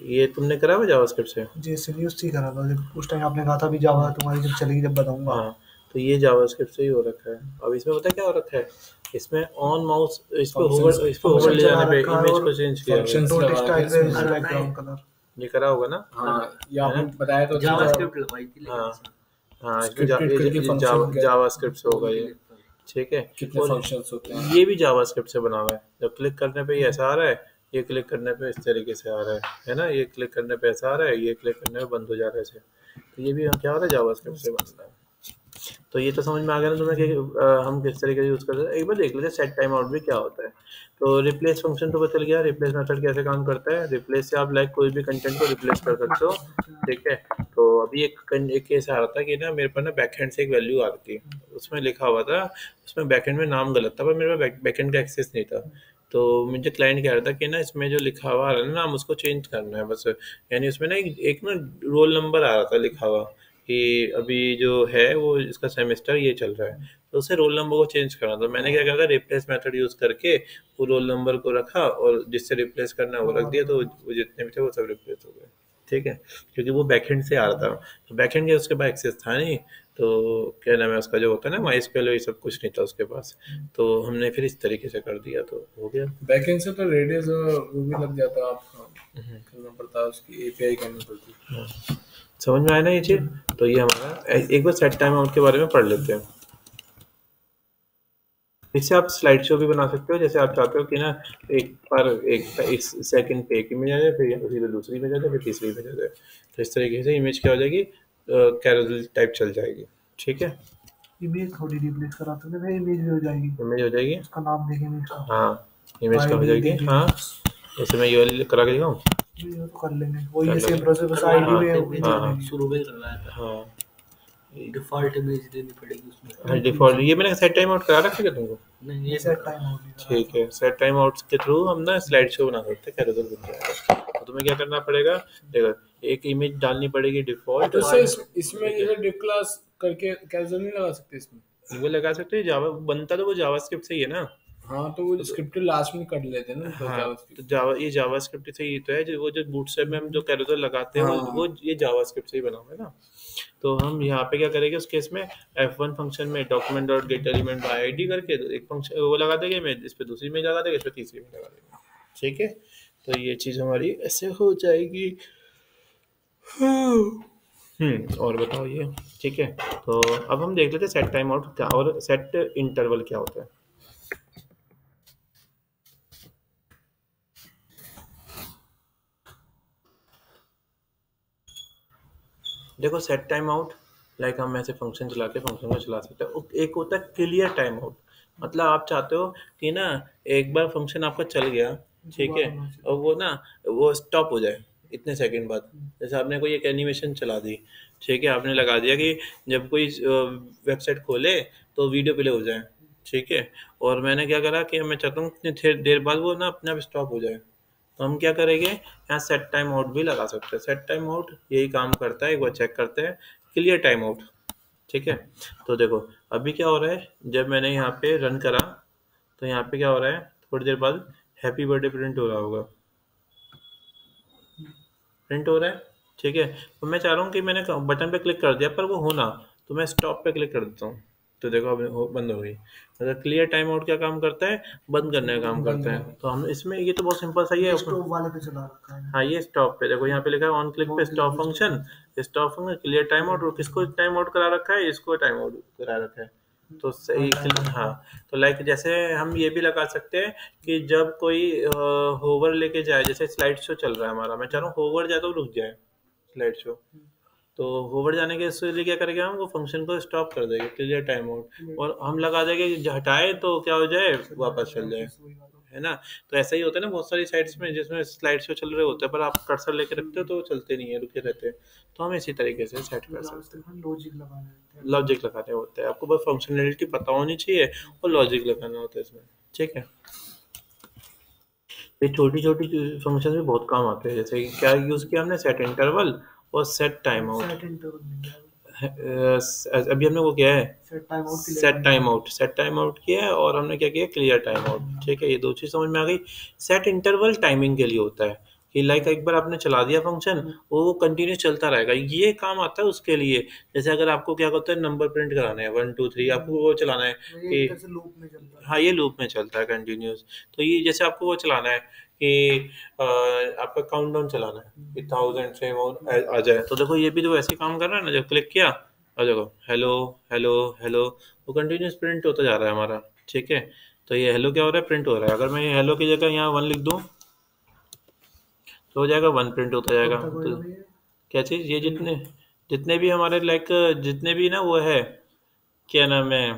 ये तुमने करा हुआ जावास्क्रिप्ट से? जैसे न्यूज़ से करा था, जब उस टाइम आपने कहा था भी जावा तुम्हारी जब चलेगी जब बताऊंगा। हाँ, तो ये जावास्क्रिप्ट से ही हो रखा है। अब इसमें पता है क्या हो रखा है, इसमें ऑन माउस इस पे होवर ले जाने पे इमेज को चेंज किया है। बैकग्राउंड कलर ये करा होगा ना? हाँ, ये आपने बताया तो जावास्क्रिप्ट लगवाई थी लेकिन हाँ हाँ, इसमें Scripted करके function जावास्क्रिप्ट से होगा ये, ठीक है। कितने और फंक्शंस होते हैं। ये भी जावास्क्रिप्ट से बना हुआ है। जब क्लिक करने पे ये ऐसा आ रहा है, ये क्लिक करने पे इस तरीके से आ रहा है ना, ये क्लिक करने पे ऐसा आ रहा है, ये क्लिक करने पे बंद हो जा रहा है ऐसे। तो ये भी हम क्या हो रहा है, जावास्क्रिप्ट से बन रहा है। तो ये तो समझ में आ गया ना तुम्हें कि हम किस तरीके से यूज़ करते हैं। एक बार देख लेते हैं सेट टाइम आउट भी क्या होता है। तो रिप्लेस फंक्शन तो पता चल गया, रिप्लेस मेथड कैसे काम करता है। रिप्लेस से आप लाइक कोई भी कंटेंट को रिप्लेस कर सकते हो, ठीक है। तो अभी एक केस आ रहा था कि ना मेरे पर ना बैकएंड से एक वैल्यू आ रही थी, उसमें लिखा हुआ था, उसमें बैकएंड में नाम गलत था, पर मेरे पास बैकएंड का एक्सेस नहीं था। तो मुझे क्लाइंट कह रहा था कि ना इसमें जो लिखा हुआ आ रहा है ना नाम, उसको चेंज करना है बस। यानी उसमें ना एक ना रोल नंबर आ रहा था लिखा हुआ कि अभी जो है वो इसका सेमेस्टर ये चल रहा है, तो उसे रोल नंबर को चेंज करना था। मैंने क्या करा, रिप्लेस मेथड यूज़ करके वो रोल नंबर को रखा और जिससे रिप्लेस करना है वो रख दिया, तो वो जितने भी थे वो सब रिप्लेस हो गए, ठीक है। क्योंकि वो बैकएंड से आ रहा था, तो बैकएंड के उसके पास एक्सेस था नहीं, तो क्या नाम है उसका जो होता है ना MySQL, ये सब कुछ नहीं था उसके पास, तो हमने फिर इस तरीके से कर दिया, तो हो गया। बैकएंड से तो रेडियस वो भी लग जाता, आपका करना पड़ता है, उसकी एपीआई करनी पड़ती। समझ में आया ना ये चीज़? तो ये हमारा एक बार सेट टाइम आउट के बारे में पढ़ लेते हैं। इससे आप स्लाइड शो भी बना सकते हो, जैसे आप चाहते हो कि ना एक सेकंड पे एक इमेज आ जाए, फिर उसी पे दूसरी इमेज आ जाए, फिर तीसरी इमेज आ जाए, तो इस तरीके से इमेज क्या हो जाएगी, कैरोसेल टाइप चल जाएगी, ठीक है। इमेज थोड़ी रिप्लेस करा सकते हैं, इमेज भी हो जाएगी, इमेज हो जाएगी, उसका नाम देखें इमेज का। हाँ इमेज का हो जाएगी, हाँ जैसे मैं ये वाली करा के दिखाऊँ, ये तो कर लेंगे, वही ये सेम प्रोसेस बस आईडी में हाँ शुरू में करवाया था। हाँ डिफॉल्ट इमेज देनी पड़ेगी उसमें। हाँ डिफॉल्ट, ये मैंने सेट टाइम आउट करा रखा है तुमको? नहीं ये सेट टाइम हो गया, ठीक है, सेट टाइम आउट के थ्रू हम ना स्लाइड शो बना सकते हैं, कैरोसेल बन जाएगा। तो तुम्हें क्या करना पड़ेगा, देखो एक इमेज डालनी पड़ेगी डिफॉल्ट। तो सर इसमें जैसे डिफ क्लास करके कैजुअल नहीं लगा सकते इसमें? वो लगा सकते हैं, जावा बनता तो वो जावास्क्रिप्ट से ही है ना। हाँ, तो वो स्क्रिप्ट लास्ट में कर लेते हैं ना। हाँ तो जावास्क्रिप्ट से ही तो है, जो वो जो बूटस्ट्रैप में हम जो कैरोसेल लगाते हैं, वो ये जावास्क्रिप्ट से ही बना हुआ है ना। तो हम यहाँ पे क्या करेंगे उस केस में, F1 फंक्शन में document dot get element by ID करके एक फंक्शन वो लगा देंगे, इमेज इस पे दूसरी इमेज लगा देंगे, इस पे तीसरी इमेज लगा देंगे, ठीक है। तो ये चीज़ हमारी ऐसे हो जाएगी। और बताओ ये, ठीक है। तो अब हम देख लेते हैं सेट टाइम आउट क्या और सेट इंटरवल क्या होता है। देखो सेट टाइम आउट लाइक हम ऐसे फंक्शन चला के फंक्शन को चला सकते हैं। एक होता है क्लियर टाइम आउट, मतलब आप चाहते हो कि ना एक बार फंक्शन आपका चल गया, ठीक है, और वो ना वो स्टॉप हो जाए इतने सेकंड बाद। जैसे आपने कोई एक एनिमेशन चला दी, ठीक है, आपने लगा दिया कि जब कोई वेबसाइट खोले तो वीडियो प्ले हो जाए, ठीक है। और मैंने क्या करा कि मैं चाहता हूँ इतनी देर बाद वो ना अपने आप स्टॉप हो जाए, तो हम क्या करेंगे, यहाँ सेट टाइम आउट भी लगा सकते हैं। सेट टाइम आउट यही काम करता है, एक बार चेक करते हैं। क्लियर टाइम आउट, ठीक है। तो देखो अभी क्या हो रहा है, जब मैंने यहाँ पे रन करा तो यहाँ पे क्या हो रहा है, थोड़ी देर बाद हैप्पी बर्थडे प्रिंट हो रहा होगा, प्रिंट हो रहा है, ठीक है। तो मैं चाह रहा हूँ कि मैंने बटन पे क्लिक कर दिया पर वो होना, तो मैं स्टॉप पे क्लिक कर देता हूँ, तो देखो अब बंद हो गई। मतलब क्लियर टाइम आउट क्या काम करता है, बंद करने का काम करता है। तो हम इसमें ये तो बहुत सिंपल सा ही है, स्टॉप वाले पे चला रखा है। हाँ ये स्टॉप पे देखो यहाँ पे लिखा है ऑन क्लिक पे stop function, stop function clear time out, और किसको टाइम आउट करा रखा है, इसको टाइम आउट करा रखा है। तो सही, हाँ तो लाइक जैसे हम ये भी लगा सकते हैं कि जब कोई होवर लेके जाए, जैसे स्लाइड शो चल रहा है हमारा, मैं चाह रहा हूँ होवर जाए तो रुक जाए स्लाइड शो, तो होवर जाने के लिए क्या करेंगे हम, वो फंक्शन को स्टॉप कर देंगे क्लियर टाइम आउट, और हम लगा देंगे कि हटाए तो क्या हो जाए, वापस चल जाए, है ना। तो ऐसा ही होता है ना बहुत सारी साइट्स में जिसमें स्लाइड शो चल रहे होते हैं, पर आप कर्सर लेके रखते हो तो चलते नहीं है, रुके रहते हैं। तो हम इसी तरीके से सेट कर सकते हैं, लॉजिक लगाने होते हैं। आपको बस फंक्शनलिटी पता होनी चाहिए और लॉजिक लगाना होता है इसमें, ठीक है। ये छोटी छोटी फंक्शन भी बहुत काम आते हैं, जैसे क्या यूज़ किया हमने, सेट इंटरवल और सेट टाइम आउट। अभी हमने वो किया है सेट टाइम आउट किया है, और हमने क्या किया, क्लियर टाइम आउट, ठीक है। ये दो चीज़ समझ में आ गई। सेट इंटरवल टाइमिंग के लिए होता है कि लाइक एक बार आपने चला दिया फंक्शन, वो कंटिन्यूस चलता रहेगा, ये काम आता है उसके लिए। जैसे अगर आपको क्या होता है, नंबर प्रिंट कराने हैं 1 2 3, आपको वो चलाना है कि हाँ ये लूप में चलता है कंटिन्यूस, तो ये जैसे आपको वो चलाना है कि आपका काउंटडाउन चलाना है कि 1000 से वो आ जाए। तो देखो ये भी तो वैसे काम कर रहा है ना, जब क्लिक किया और देखो हेलो हेलो हेलो, वो कंटिन्यूस प्रिंट होता जा रहा है हमारा। ठीक है, तो ये हेलो क्या हो रहा है, प्रिंट हो रहा है। अगर मैं ये हेलो की जगह यहाँ 1 लिख दूँ तो हो जाएगा 1 प्रिंट होता जाएगा। कब तक तो होएगा भैया? क्या चीज़, ये जितने जितने भी हमारे लाइक जितने भी ना वो है, क्या नाम है,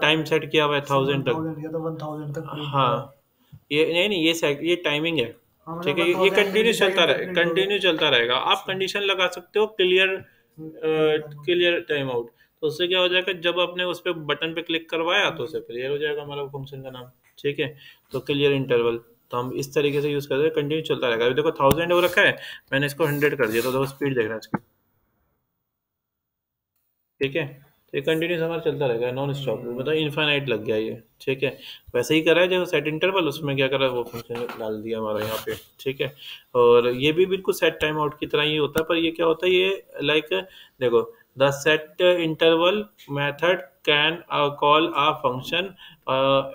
टाइम सेट किया हुआ है 1000 तक। 1000 या तो 1000 तक प्रिंट हाँ, करा। ये नहीं नहीं, ये टाइमिंग है। हाँ मतलब ठीक है, ये 1000 कंटिन्यू चलता 20 सेकंड तक रहे, प्रिंट हो कंटिन्यू चलता रहेगा। आप कंडीशन लगा सकते हो क्लियर, क्लियर टाइम आउट। तो उससे क्या हो जाएगा, जब आपने उस पर बटन पे क्लिक करवाया तो उसे क्लियर हो जाएगा हमारा फंक्शन का नाम। ठीक है, तो क्लियर इंटरवल तो हम इस तरीके से यूज करते हैं, कंटिन्यू चलता रहेगा। अभी देखो 1000 हो रखा है, मैंने इसको 100 कर दिया, तो देखो स्पीड देखना इसकी। ठीक है, तो ये कंटिन्यूस हमारा चलता रहेगा नॉन स्टॉप, मतलब इनफाइनाइट लग गया ये। ठीक है, वैसे ही करा है जो सेट इंटरवल, उसमें क्या करा वो फंक्शन डाल दिया हमारा यहाँ पे। ठीक है, और ये भी बिल्कुल सेट टाइम आउट की तरह ही होता है, पर ये क्या होता है, ये लाइक देखो, the set interval method can call a function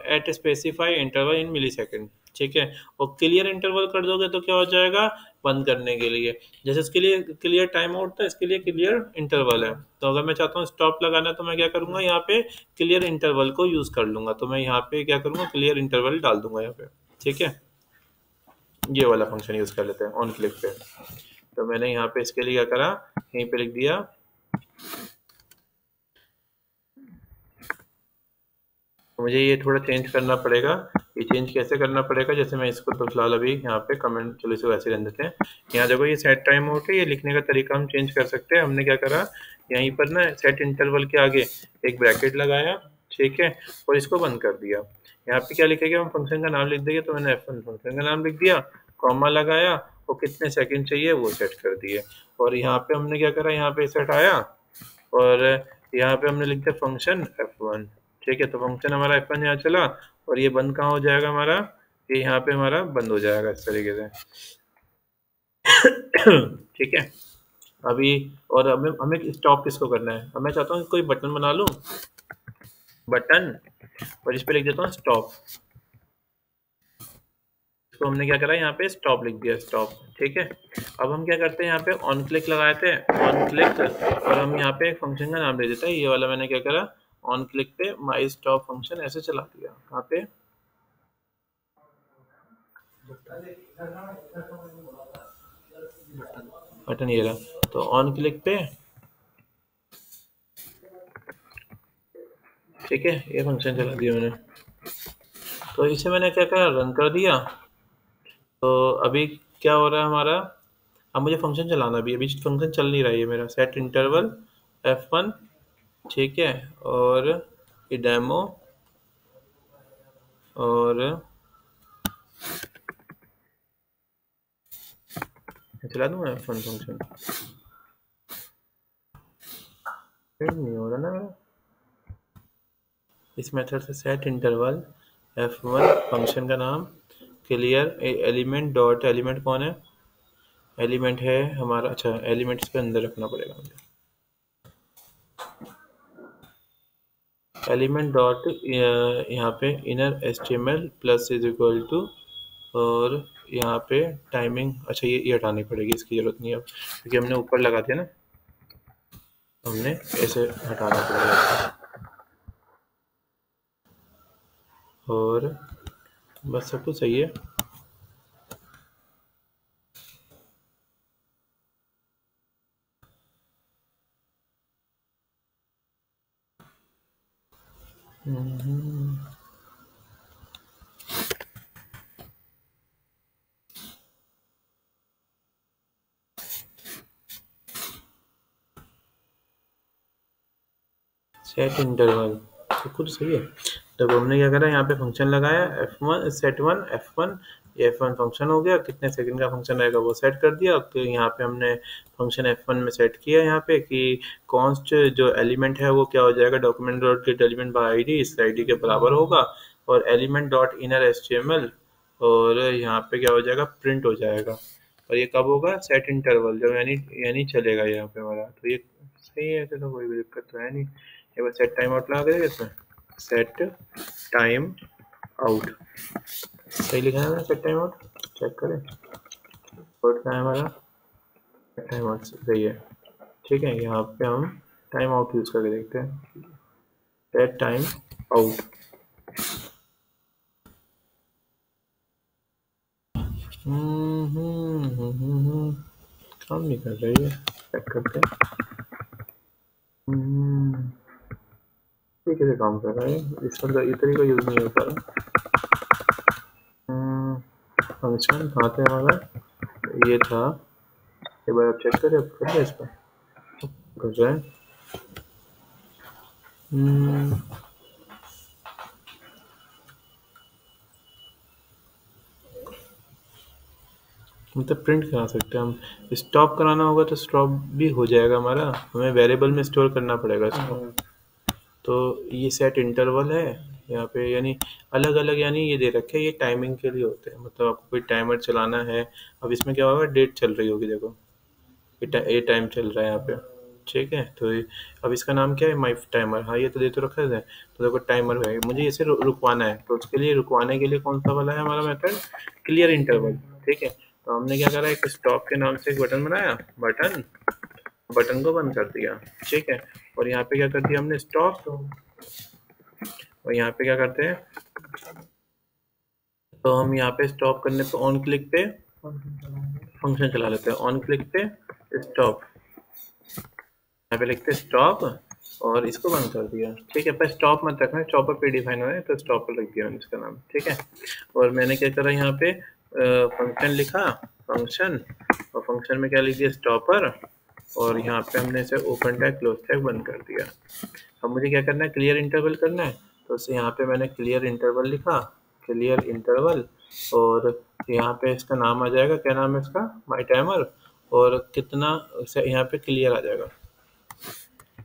at specify interval in millisecond. ठीक है, और क्लियर इंटरवल कर दोगे तो क्या हो जाएगा, बंद करने के लिए। जैसे इसके लिए क्लियर टाइम आउट था, इसके लिए क्लियर इंटरवल है। तो अगर मैं चाहता हूँ स्टॉप लगाना, तो मैं क्या करूंगा, यहाँ पे क्लियर इंटरवल को यूज कर लूंगा। तो मैं यहाँ पे क्या करूंगा, क्लियर इंटरवल डाल दूंगा यहाँ पे। ठीक है, ये वाला फंक्शन यूज कर लेते हैं ऑन क्लिक पे। तो मैंने यहाँ पे इसके लिए क्या करा, यहीं पे लिख दिया मुझे ये थोड़ा चेंज करना पड़ेगा। ये चेंज कैसे करना पड़ेगा, जैसे मैं इसको तो फिलहाल अभी यहाँ पे कमेंट, चलो इसे वैसे रहने देते हैं। यहाँ देखो ये सेट टाइम आउट है, ये लिखने का तरीका हम चेंज कर सकते हैं। हमने क्या करा, यहीं पर ना सेट इंटरवल के आगे एक ब्रैकेट लगाया। ठीक है, और इसको बंद कर दिया। यहाँ पे क्या लिखेगा, हम फंक्शन का नाम लिख देंगे। तो मैंने F1 फंक्शन का नाम लिख दिया, कॉमा लगाया, और कितने सेकंड चाहिए वो सेट कर दिए। और यहाँ पे हमने क्या करा, यहाँ पे सेट आया, और यहाँ पे हमने लिख दिया फंक्शन F1। ठीक है, तो फंक्शन हमारा F1 यहाँ चला, और ये बंद कहाँ हो जाएगा हमारा, ये यहाँ पे हमारा बंद हो जाएगा इस तरीके से। ठीक है, अभी और हमें स्टॉप किसको करना है, अब मैं चाहता हूँ कोई बटन बना लूँ, बटन, और इस पे लिख देता हूँ स्टॉप। तो हमने क्या करा, यहाँ पे स्टॉप लिख दिया, स्टॉप। ठीक है, अब हम क्या करते हैं, यहाँ पे ऑन क्लिक लगाए थे, ऑन क्लिक, और हम यहाँ पे एक फंक्शन का नाम दे देते हैं। ये वाला मैंने क्या करा, ऑन क्लिक पे माई स्टॉप फंक्शन ऐसे चला दिया। कहाँ पे, बटन ये रहा। तो ऑन क्लिक पे, ठीक है, ये फंक्शन चला दिया मैंने। तो इसे मैंने क्या करा, रन कर दिया। तो अभी क्या हो रहा है हमारा, अब मुझे फंक्शन चलाना भी, अभी फंक्शन चल नहीं रहा है ये मेरा, सेट इंटरवल F1। ठीक है, और ये डेमो, और चला दूंगा F1 फंक्शन, नहीं हो रहा ना मेरा। इस मेथड से सेट इंटरवल F1 फंक्शन का नाम क्लियर एलिमेंट डॉट, एलिमेंट कौन है, एलिमेंट है हमारा, अच्छा एलिमेंट इसके अंदर रखना पड़ेगा मुझे, एलिमेंट डॉट यहाँ पे inner HTML plus is equal to, और यहाँ पे टाइमिंग, अच्छा ये हटानी पड़ेगी, इसकी ज़रूरत नहीं है अब, क्योंकि हमने ऊपर लगा दिया ना, हमने ऐसे हटाना पड़ेगा। और बस सब कुछ सही है। सेट इंटरवल तो कुछ सही है। तो हमने क्या करा, यहाँ पे फंक्शन लगाया F1 सेट 1 F1, ये F1 फंक्शन हो गया, कितने सेकंड का फंक्शन रहेगा वो सेट कर दिया। तो यहाँ पे हमने फंक्शन F1 में सेट किया यहाँ पे कि कॉन्स्ट जो एलिमेंट है वो क्या हो जाएगा, document dot get element by ID, इस आईडी के बराबर होगा, और एलिमेंट डॉट इनर HTML, और यहाँ पे क्या हो जाएगा, प्रिंट हो जाएगा। और ये कब होगा, सेट इंटरवल जब यानी चलेगा यहाँ पे हमारा। तो ये सही है, तो कोई भी दिक्कत तो है नहीं। एक बार सेट टाइम आउट लगा देंगे इसमें, सेट टाइम आउट। सही लिखा है ना सेट टाइम आउट, चेक करें कोड का है हमारा सेट टाइम आउट सही है। ठीक है, यहाँ पे हम टाइम आउट यूज करके देखते हैं, सेट टाइम आउट। काम नहीं कर रही है, चेक करते हैं। ये कैसे काम कर रहा है, इसका ये तरीका यूज नहीं होता है। फंक्शन कहाँ थे हमारा, ये था, एक बार आप चेक करें, अब कर इस पर कर रहा है। मतलब प्रिंट करा सकते हैं हम, स्टॉप कराना होगा तो स्टॉप भी हो जाएगा हमारा, हमें वेरिएबल में स्टोर करना पड़ेगा इसको। तो ये सेट इंटरवल है यहाँ पे, यानी अलग अलग, यानी ये दे रखे हैं, ये टाइमिंग के लिए होते हैं, मतलब आपको कोई टाइमर चलाना है। अब इसमें क्या होगा, डेट चल रही होगी, देखो ये टाइम चल रहा है यहाँ पे, ठीक है। तो अब इसका नाम क्या है, माई टाइमर। हाँ ये तो दे तो रखा है, तो देखो टाइमर है, मुझे इसे रुकवाना है, तो उसके लिए रुकवाने के लिए कौन सा वाला है हमारा मेथड, क्लियर इंटरवल। ठीक है, तो हमने क्या करा, एक स्टॉप के नाम से एक बटन बनाया, बटन को बंद कर दिया, ठीक है। और यहाँ पे क्या कर दिया हमने, स्टॉप। और यहाँ पे क्या करते हैं, तो हम यहाँ पे स्टॉप करने पे ऑन क्लिक पे फंक्शन चला लेते हैं, ऑन क्लिक पे स्टॉप, यहाँ पे लिखते हैं स्टॉप और इसको बंद कर दिया, ठीक है। पर स्टॉप मत रखना, स्टॉप पे डिफाइन हुआ है तो स्टॉप पर लग दिया इसका नाम, ठीक है। और मैंने क्या करा, यहाँ पे फंक्शन लिखा, फंक्शन, और फंक्शन में क्या लिख दिया, स्टॉपर, और यहाँ पे हमने इसे ओपन टैग क्लोज टैग बंद कर दिया। अब मुझे क्या करना है, क्लियर इंटरवल करना है, तो उससे यहाँ पे मैंने क्लियर इंटरवल लिखा, क्लियर इंटरवल, और यहाँ पे इसका नाम आ जाएगा, क्या नाम है इसका, माई टाइमर, और कितना यहाँ पे क्लियर आ जाएगा,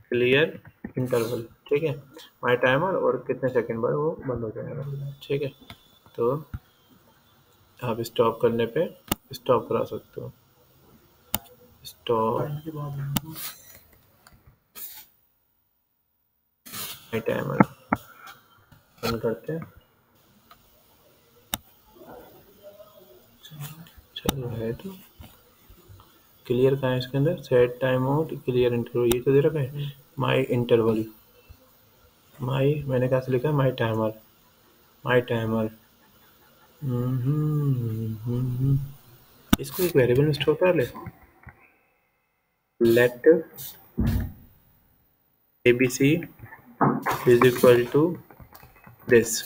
क्लियर इंटरवल, ठीक है, माई टाइमर, और कितने सेकंड बाद वो बंद हो जाएगा, ठीक है। तो आप स्टॉप करने पे स्टॉप करा सकते हो, स्टॉप माई टाइमर बंद करते हैं, चल रहा है। तो क्लियर कहाँ है इसके अंदर, set time out, clear interval, ये तो दे रखा है, माई इंटरवल, माई मैंने कहाँ से लिखा है, माई टाइमर, माई टाइमर। इसको एक वेरिएबल में स्टोर कर ले, let abc is equal to this,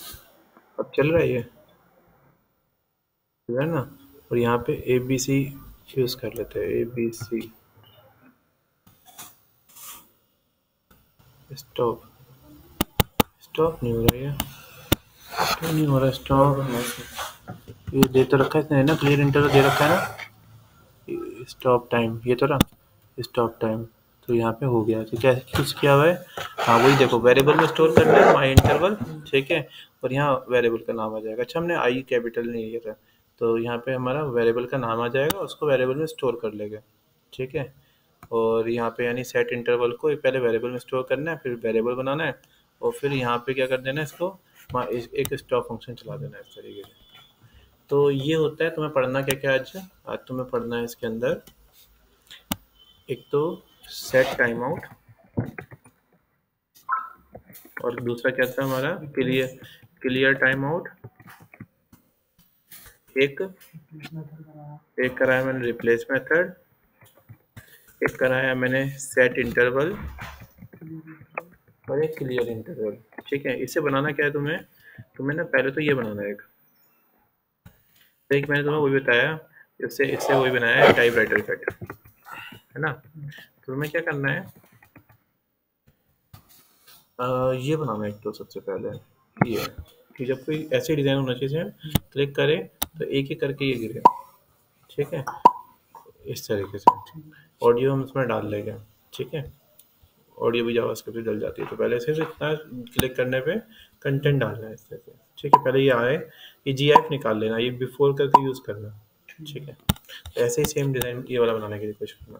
अब चल रहा है ये, है ना। और यहाँ पे abc यूज कर लेते हैं, abc स्टॉप, स्टॉप नहीं हो रहा है, क्यों नहीं हो रहा स्टॉप, ये दे तो रखा है ना, क्लियर इंटरवल दे रखा है ना, स्टॉप टाइम, ये तो रहा स्टॉप टाइम, तो यहाँ पे हो गया, तो क्या कुछ किया हुआ है, हाँ वही देखो, वेरिएबल में स्टोर करना है माई इंटरवल, ठीक है, और यहाँ वेरिएबल का नाम आ जाएगा। अच्छा हमने आई कैपिटल नहीं लिया था, तो यहाँ पे हमारा वेरिएबल का नाम आ जाएगा, उसको वेरिएबल में स्टोर कर लेगा, ठीक है। और यहाँ पे यानी सेट इंटरवल को पहले वेरिएबल में स्टोर करना है, फिर वेरिएबल बनाना है, और फिर यहाँ पे क्या कर देना है, इसको एक स्टॉप फंक्शन चला देना है इस तरीके से। तो ये होता है, तुम्हें पढ़ना क्या क्या आज तुम्हें पढ़ना है इसके अंदर, एक तो सेट टाइम आउट, और दूसरा क्या था हमारा, क्लियर टाइम आउट, एक कराया मैंने रिप्लेस मेथड, एक कराया मैंने सेट इंटरवल, और एक क्लियर इंटरवल, ठीक है। इसे बनाना क्या है तुम्हें ना पहले तो ये बनाना है, एक मैंने तुम्हें वही बताया, इससे वही बनाया है, टाइप राइटर कट, है ना। तो तुम्हें क्या करना है, ये बनाना है एक, तो सबसे पहले ये है कि जब कोई ऐसे डिज़ाइन होना चाहिए, क्लिक करें तो एक एक करके ये गिरे, ठीक है, इस तरीके से। ऑडियो हम इसमें डाल लेंगे, ठीक है, ऑडियो भी जावास्क्रिप्ट पे डल जाती है, तो पहले से इतना क्लिक करने पे कंटेंट डालना है इस तरह से, ठीक है। पहले ये आए, ये GIF निकाल लेना, ये बिफोर करके यूज़ करना, ठीक है। तो ऐसे ही सेम डिज़ाइन ये वाला बनाने की कोशिश करना।